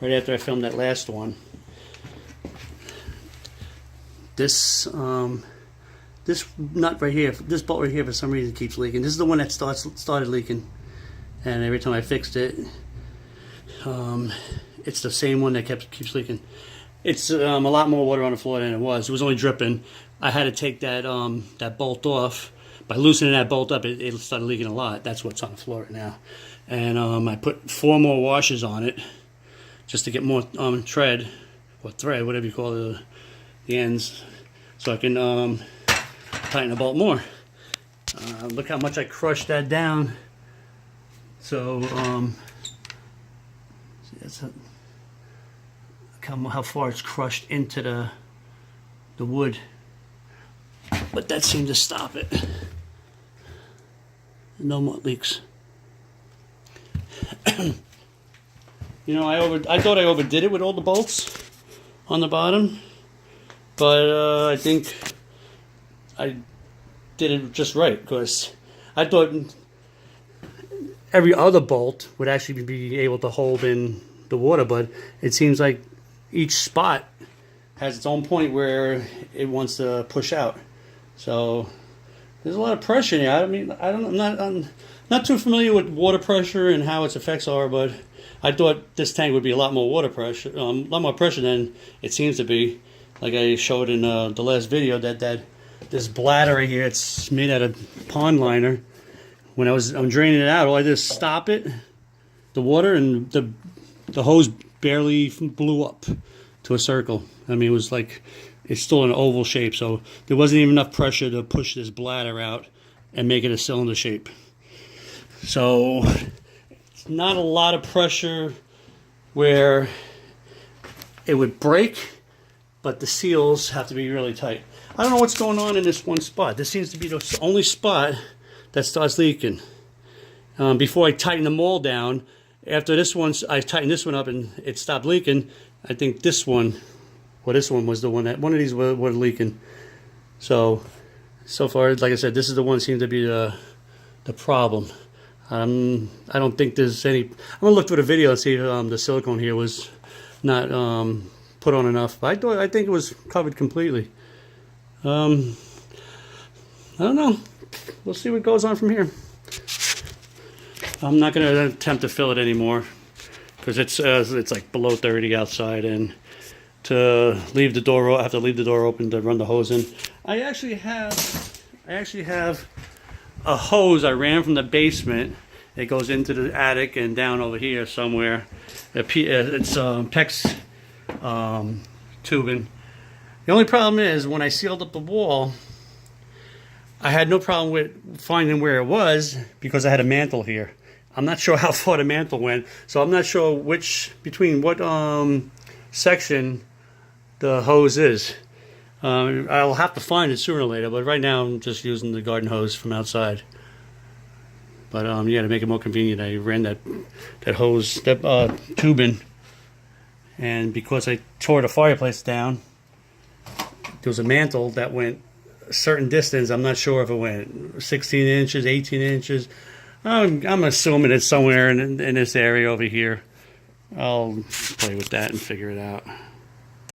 right after I filmed that last one. This this nut right here, this bolt right here, for some reason keeps leaking. This is the one that started leaking, and every time I fixed it, it's the same one that keeps leaking. It's a lot more water on the floor than it was. It was only dripping. I had to take that that bolt off. By loosening that bolt up, it started leaking a lot. That's what's on the floor right now. And I put 4 more washers on it just to get more tread or thread, whatever you call the ends, so I can tighten the bolt more. Look how much I crushed that down. So look how far it's crushed into the wood. But that seemed to stop it. No more leaks. You know, I thought I overdid it with all the bolts on the bottom, but I think I did it just right, because I thought every other bolt would actually be able to hold in the water, but it seems like each spot has its own point where it wants to push out. So there's a lot of pressure here. I mean, I'm not too familiar with water pressure and how its effects are, but I thought this tank would be a lot more water pressure, a lot more pressure than it seems to be. Like I showed in the last video, that this bladder right here, it's made out of pond liner. When I'm draining it out, all I did is stop it, the water, and the hose barely blew up to a circle. I mean, it was like, it's still an oval shape, so there wasn't even enough pressure to push this bladder out and make it a cylinder shape. So it's not a lot of pressure where it would break, but the seals have to be really tight. I don't know what's going on in this one spot. This seems to be the only spot that starts leaking. Before I tighten them all down, after this one, I tightened this one up and it stopped leaking. I think this one, well, this one was the one of these were leaking. So far, like I said, this is the one that seems to be the problem. I don't think there's any. I'm gonna look through the video and see if the silicone here was not put on enough. I think it was covered completely. I don't know. We'll see what goes on from here. I'm not going to attempt to fill it anymore because it's like below 30 outside, and to leave the door, I have to leave the door open to run the hose in. I actually have a hose I ran from the basement. It goes into the attic and down over here somewhere. It's PEX tubing. The only problem is when I sealed up the wall, I had no problem with finding where it was because I had a mantle here. I'm not sure how far the mantle went, so I'm not sure between what section the hose is. I'll have to find it sooner or later, but right now I'm just using the garden hose from outside. But yeah, to make it more convenient, I ran that hose, tubing, and because I tore the fireplace down, there was a mantle that went a certain distance. I'm not sure if it went 16 inches, 18 inches. I'm assuming it's somewhere in this area over here. I'll play with that and figure it out.